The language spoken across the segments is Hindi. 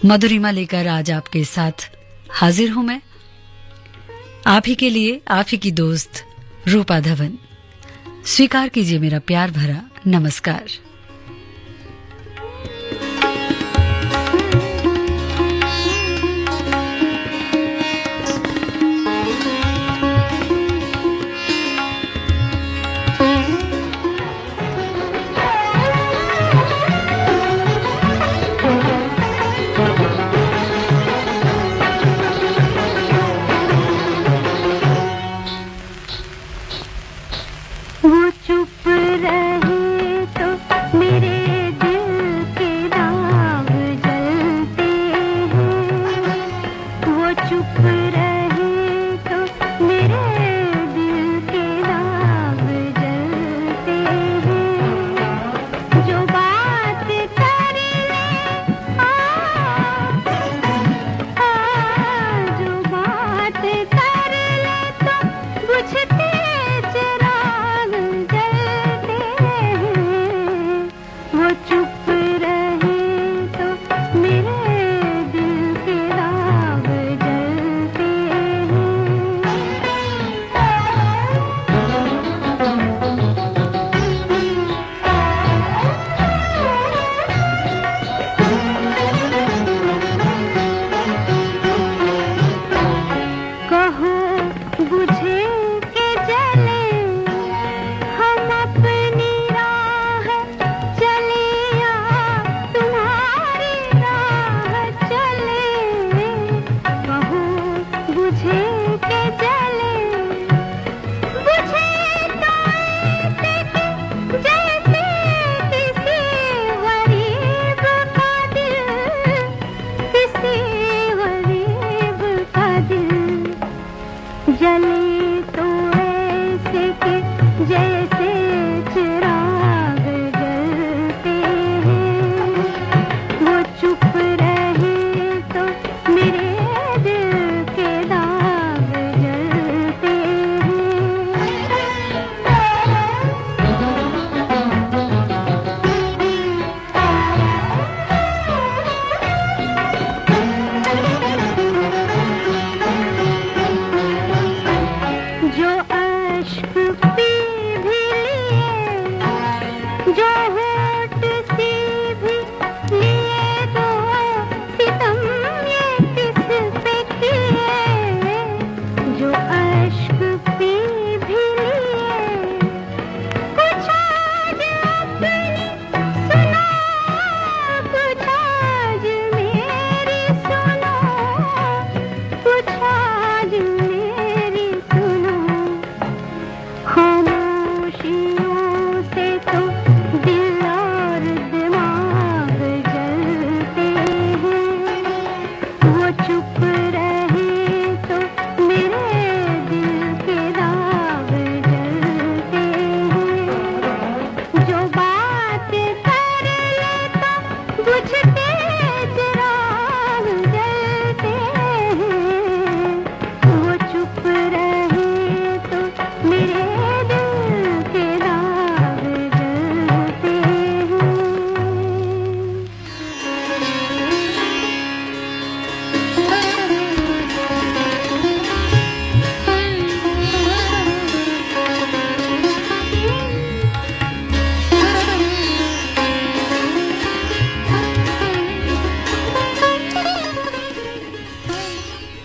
मधुरिमा लेकर आज आपके साथ हाजिर हूं मैं, आप ही के लिए, आप ही की दोस्त रूपा धवन। स्वीकार कीजिए मेरा प्यार भरा नमस्कार।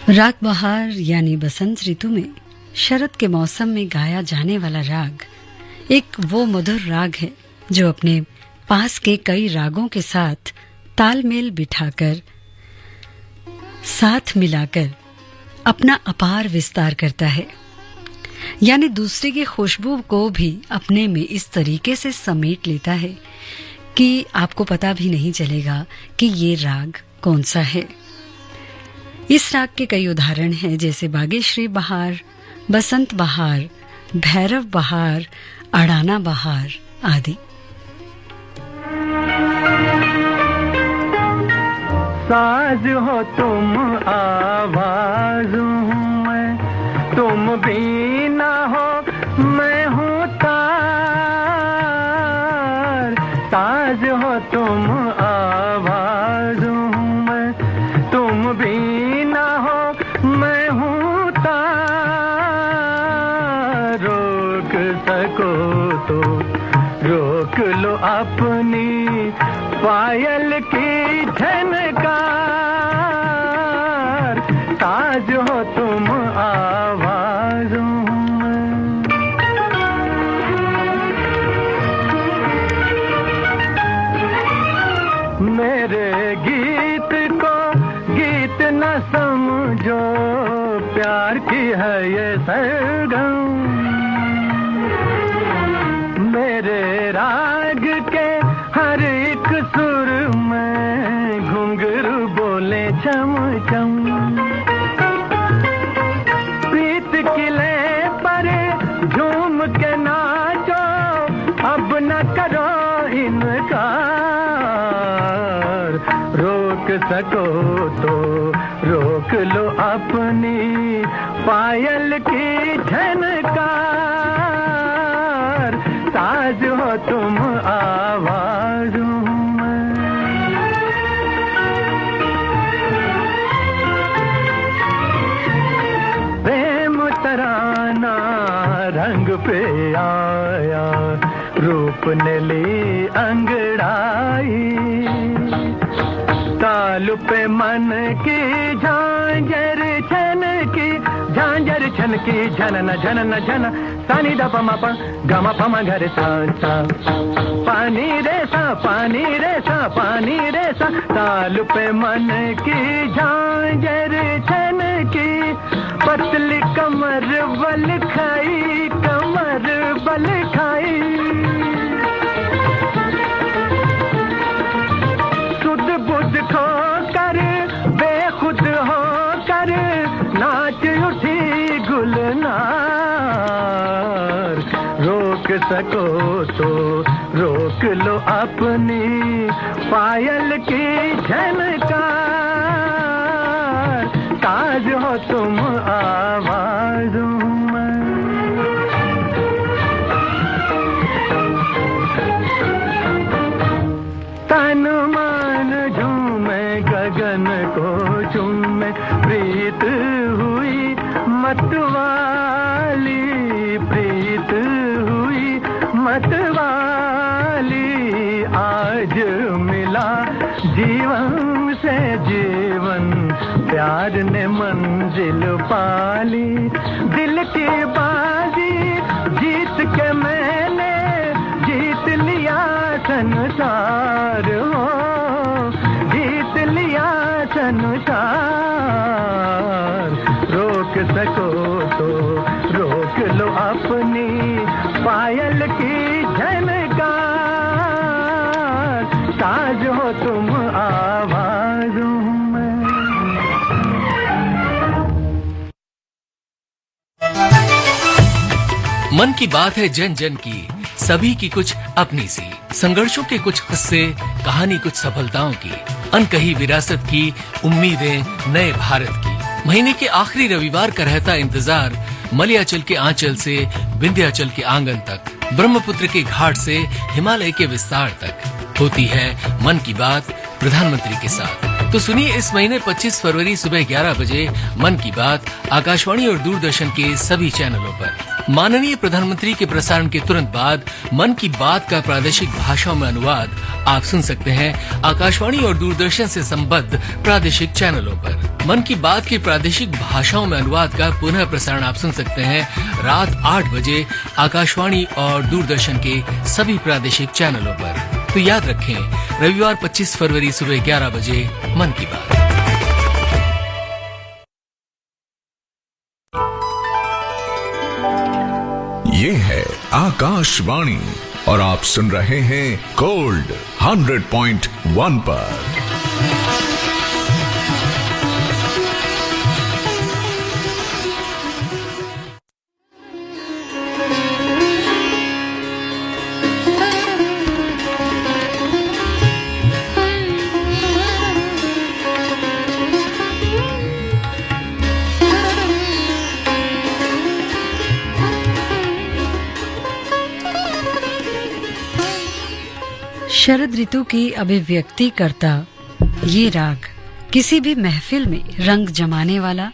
राग बहार यानी बसंत ऋतु में शरद के मौसम में गाया जाने वाला राग एक वो मधुर राग है जो अपने पास के कई रागों के साथ तालमेल बिठाकर, साथ मिलाकर अपना अपार विस्तार करता है। यानी दूसरे की खुशबू को भी अपने में इस तरीके से समेट लेता है कि आपको पता भी नहीं चलेगा कि ये राग कौन सा है। इस राग के कई उदाहरण हैं, जैसे बागेश्री बहार, बसंत बहार, भैरव बहार, अड़ाना बहार आदि। साज हो तुम, आवाज हूँ मैं, तुम भी ना हो मैं हूँ तार। साज हो तुम, आवाज हूँ मैं, रोक लो अपनी पायल की झनकार, साज हो तुम आवाज़ों में। मेरे गीत को गीत न समझो, प्यार की है ये सरगम। मेरे राग के हर एक सुर में घुंघरू बोले चम चम। प्रीत किले पर झूम के नाचो, अब न करो इनकार। रोक सको तो रोक लो अपनी पायल की झनकार, साज हो तुम आवाज़ों में। प्रेम तराना रंग पे आया, रूप ने ली अंगड़ाई। ताल पे मन की झांझर छन की, झांझर छन की, झनन झनन झन। सानी द पमा प गम पम घर सा सा, पानी रे सा पानी रे सा पानी रे सा। ताल पे मन की झांझर छन की, पतली कमर बल खाई, कमर बल खाई। सुध बुध खो कर बेखुद हो कर, नाच उठी गुलनार। रोक सको तो रोक लो अपनी पायल की झनकार, ताज हो तुम आवाज़ों में। तन मन झूमे गगन को चूमे, प्रीत हुई मतवाली, प्रीत हुई मतवाली। आज मिला जीवन से जीवन, प्यार ने मंजिल पाली। दिल की बाजी जीत के मैंने जीत लिया संसार हो, जीत लिया संसार। रोक सको तो रोक लो अपनी पायल की झनकार, ताज हो तुम आवाज़ों में। मन की बात है जन जन की, सभी की कुछ अपनी सी, संघर्षों के कुछ किस्से, कहानी कुछ सफलताओं की, अनकही विरासत की, उम्मीदें नए भारत की। महीने के आखिरी रविवार का रहता इंतजार, मलयाचल के आंचल से विंध्याचल के आंगन तक, ब्रह्मपुत्र के घाट से हिमालय के विस्तार तक होती है मन की बात प्रधानमंत्री के साथ। तो सुनिए इस महीने 25 फरवरी सुबह 11 बजे मन की बात आकाशवाणी और दूरदर्शन के सभी चैनलों पर। माननीय प्रधानमंत्री के प्रसारण के तुरंत बाद मन की बात का प्रादेशिक भाषाओं में अनुवाद आप सुन सकते हैं आकाशवाणी और दूरदर्शन से संबद्ध प्रादेशिक चैनलों पर। मन की बात की प्रादेशिक भाषाओं में अनुवाद का पुनः प्रसारण आप सुन सकते हैं रात 8 बजे आकाशवाणी और दूरदर्शन के सभी प्रादेशिक चैनलों पर। तो याद रखें, रविवार 25 फरवरी सुबह 11 बजे मन की बात। ये है आकाशवाणी और आप सुन रहे हैं गोल्ड 100.1 पर। शरद ऋतु की अभिव्यक्ति करता ये राग किसी भी महफिल में रंग जमाने वाला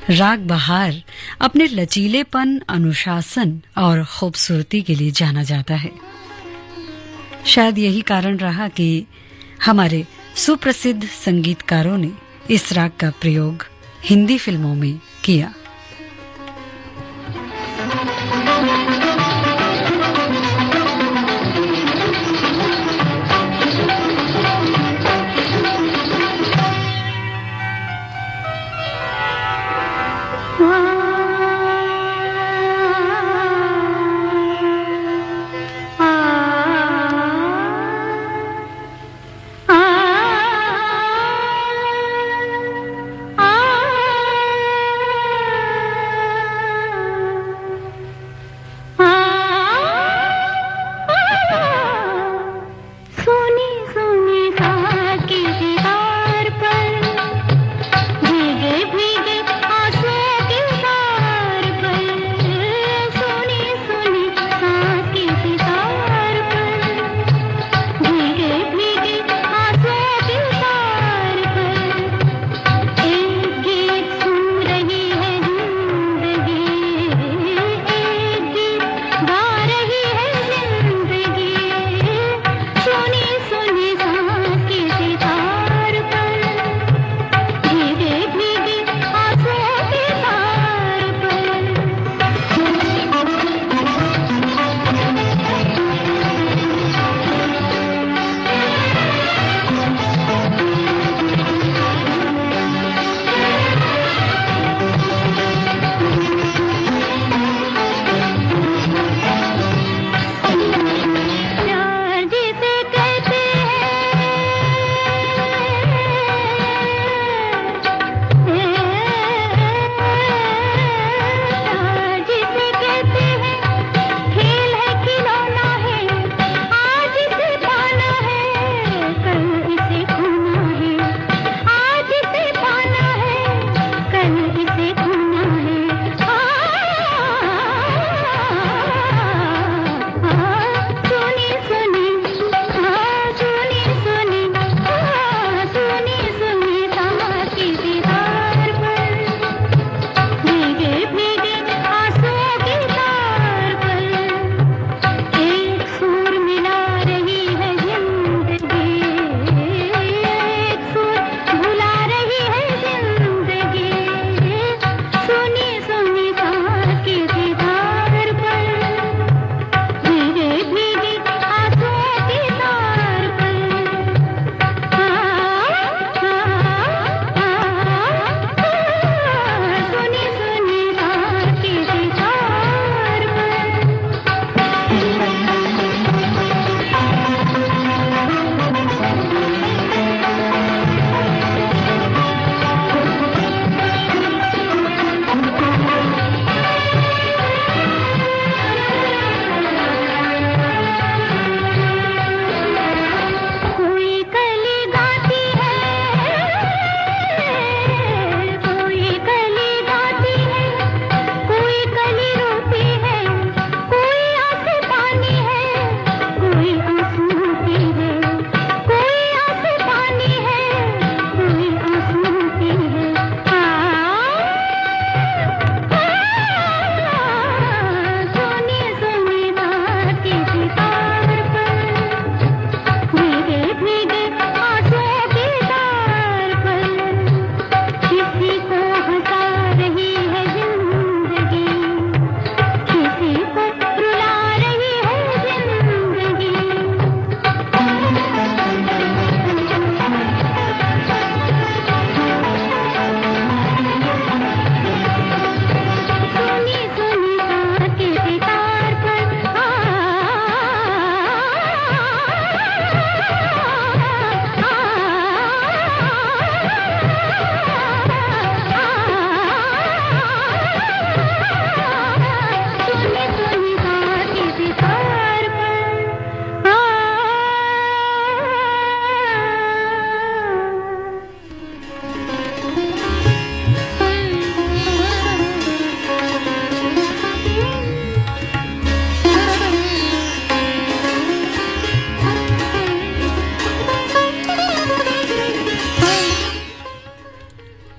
राग बहार अपने लचीलेपन, अनुशासन और खूबसूरती के लिए जाना जाता है। शायद यही कारण रहा कि हमारे सुप्रसिद्ध संगीतकारों ने इस राग का प्रयोग हिंदी फिल्मों में किया।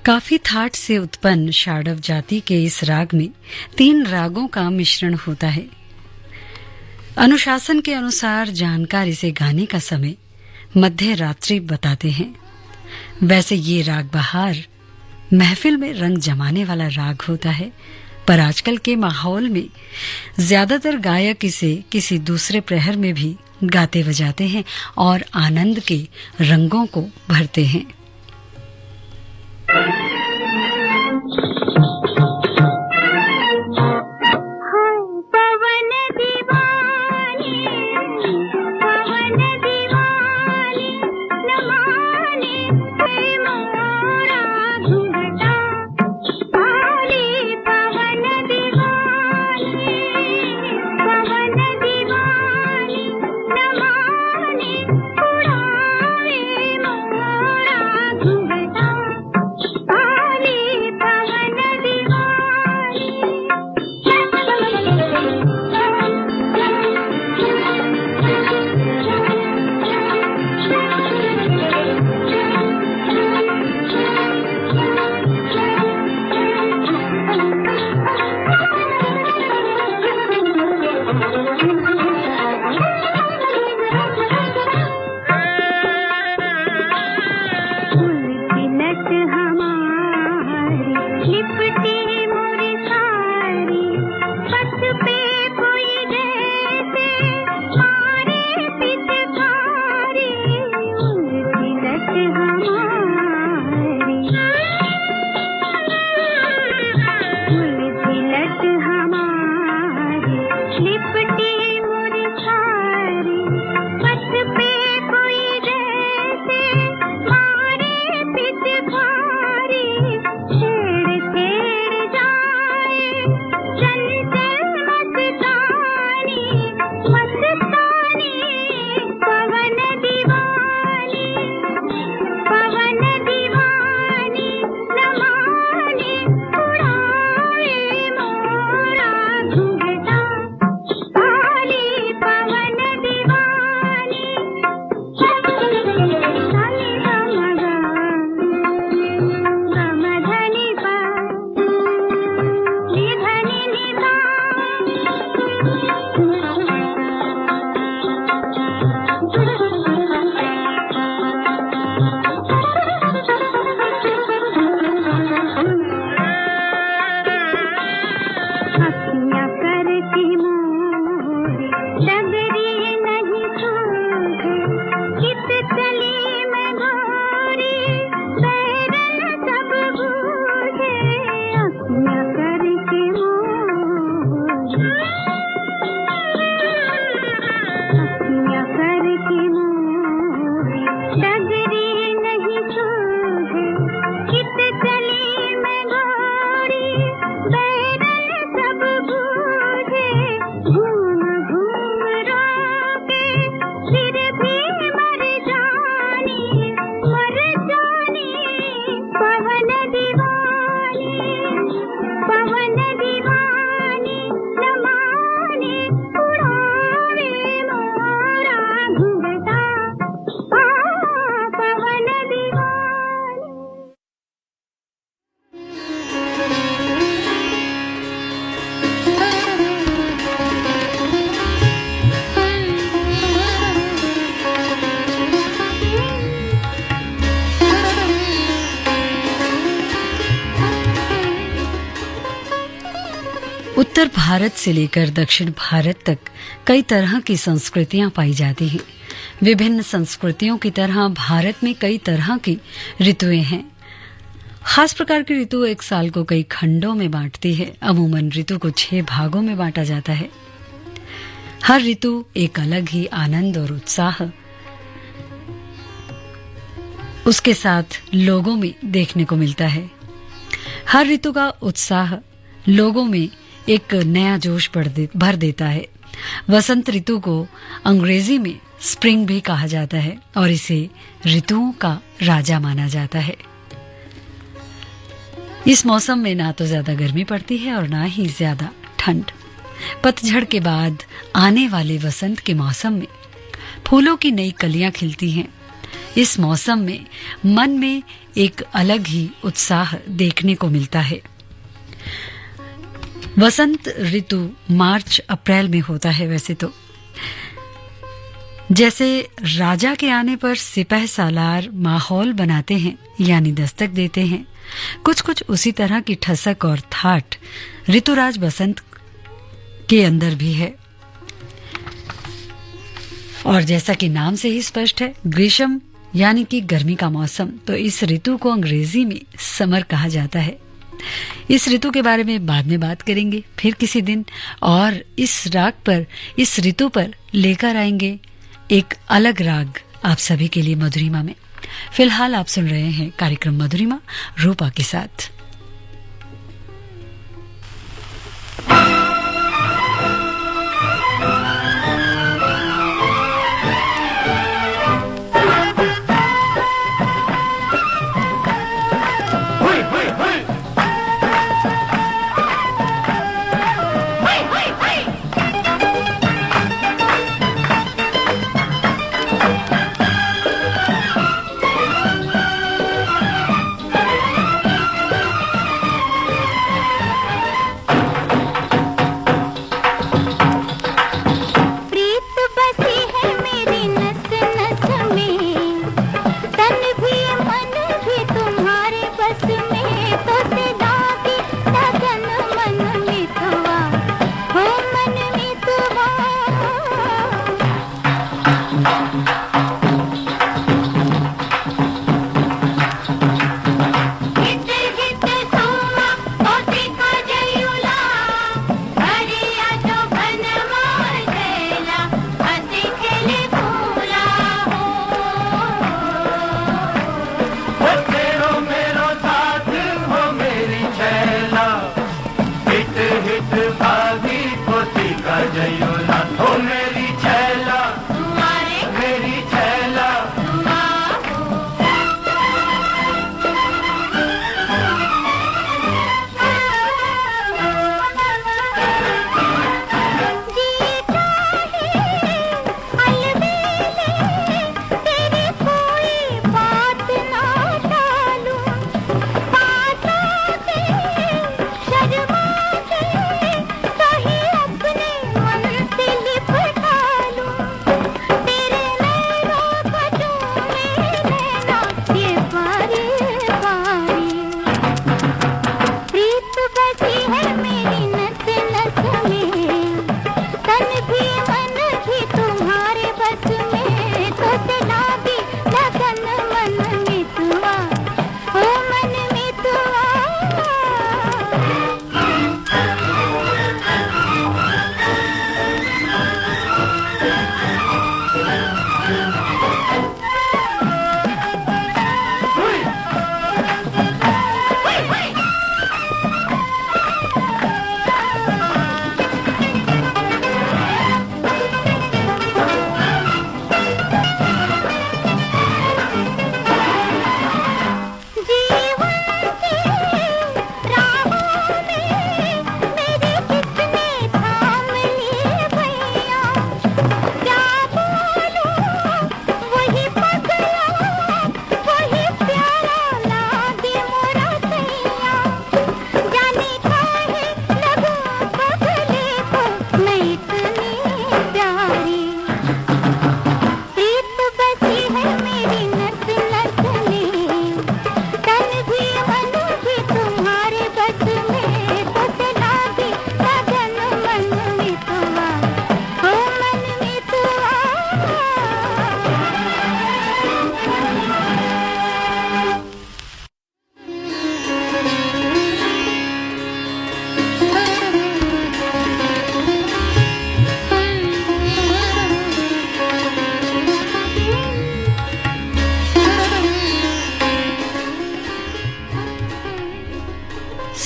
काफी थाट से उत्पन्न शाडव जाति के इस राग में 3 रागों का मिश्रण होता है। अनुशासन के अनुसार जानकार इसे गाने का समय मध्य रात्रि बताते हैं। वैसे ये राग बहार महफिल में रंग जमाने वाला राग होता है, पर आजकल के माहौल में ज्यादातर गायक इसे किसी दूसरे प्रहर में भी गाते बजाते हैं और आनंद के रंगों को भरते हैं। उत्तर भारत से लेकर दक्षिण भारत तक कई तरह की संस्कृतियां पाई जाती हैं। विभिन्न संस्कृतियों की तरह भारत में कई तरह की ऋतुएं हैं। खास प्रकार की ऋतु एक साल को कई खंडों में बांटती है। अमूमन ऋतु को 6 भागों में बांटा जाता है। हर ऋतु एक अलग ही आनंद और उत्साह उसके साथ लोगों में देखने को मिलता है। हर ऋतु का उत्साह लोगों में एक नया जोश भर देता है। वसंत ऋतु को अंग्रेजी में स्प्रिंग भी कहा जाता है और इसे ऋतुओं का राजा माना जाता है। इस मौसम में ना तो ज्यादा गर्मी पड़ती है और ना ही ज्यादा ठंड। पतझड़ के बाद आने वाले वसंत के मौसम में फूलों की नई कलियां खिलती हैं। इस मौसम में मन में एक अलग ही उत्साह देखने को मिलता है। वसंत ऋतु मार्च अप्रैल में होता है वैसे तो, जैसे राजा के आने पर सिपह सालार माहौल बनाते हैं यानी दस्तक देते हैं, कुछ कुछ उसी तरह की ठसक और थाट ऋतुराज बसंत के अंदर भी है। और जैसा कि नाम से ही स्पष्ट है, ग्रीष्म यानी कि गर्मी का मौसम, तो इस ऋतु को अंग्रेजी में समर कहा जाता है। इस ऋतु के बारे में बाद में बात करेंगे फिर किसी दिन, और इस राग पर, इस ऋतु पर लेकर आएंगे एक अलग राग आप सभी के लिए मधुरिमा में। फिलहाल आप सुन रहे हैं कार्यक्रम मधुरिमा रूपा के साथ।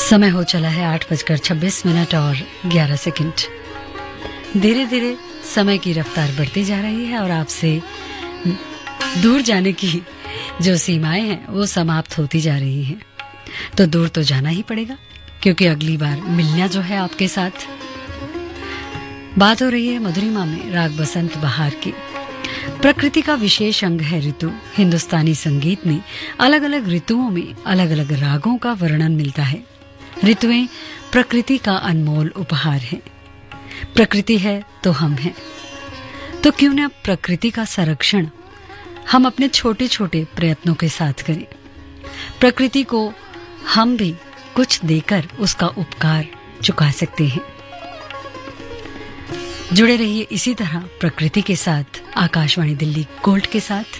समय हो चला है 8:26 और 11 सेकंड। धीरे धीरे समय की रफ्तार बढ़ती जा रही है और आपसे दूर जाने की जो सीमाएं हैं वो समाप्त होती जा रही हैं। तो दूर तो जाना ही पड़ेगा, क्योंकि अगली बार मिलना जो है आपके साथ। बात हो रही है मधुरिमा में राग बसंत बहार की। प्रकृति का विशेष अंग है ऋतु। हिंदुस्तानी संगीत में अलग अलग ऋतुओं में अलग अलग रागों का वर्णन मिलता है। ऋतुएं प्रकृति का अनमोल उपहार हैं। प्रकृति है तो हम हैं। तो क्यों न प्रकृति का संरक्षण हम अपने छोटे छोटे प्रयत्नों के साथ करें। प्रकृति को हम भी कुछ देकर उसका उपकार चुका सकते हैं। जुड़े रहिए इसी तरह प्रकृति के साथ, आकाशवाणी दिल्ली गोल्ड के साथ।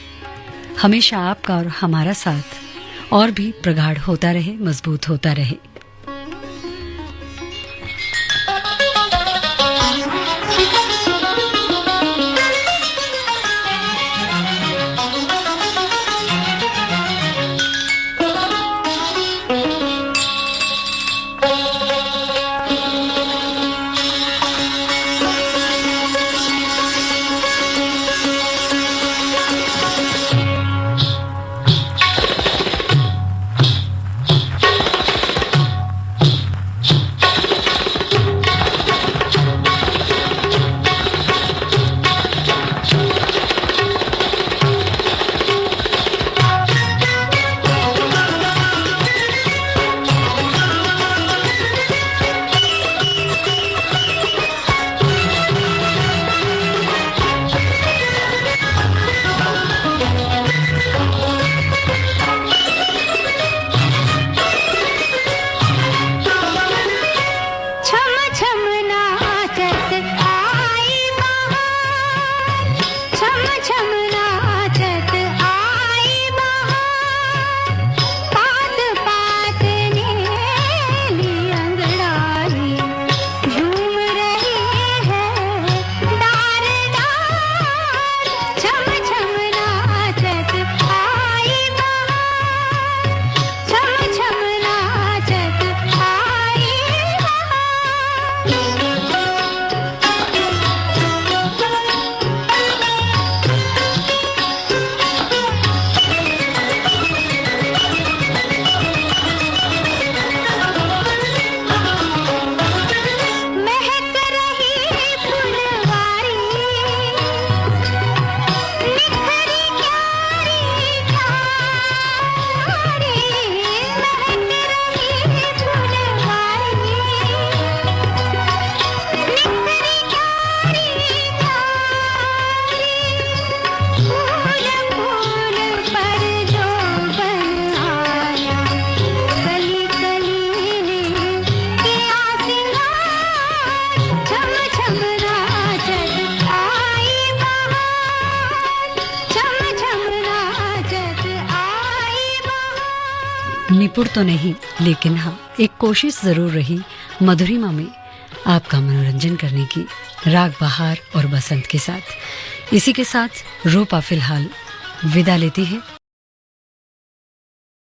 हमेशा आपका और हमारा साथ और भी प्रगाढ़ होता रहे, मजबूत होता रहे। निपुण तो नहीं, लेकिन हाँ एक कोशिश जरूर रही मधुरिमा में आपका मनोरंजन करने की, राग बहार और बसंत के साथ। इसी के साथ रूपा फिलहाल विदा लेती है।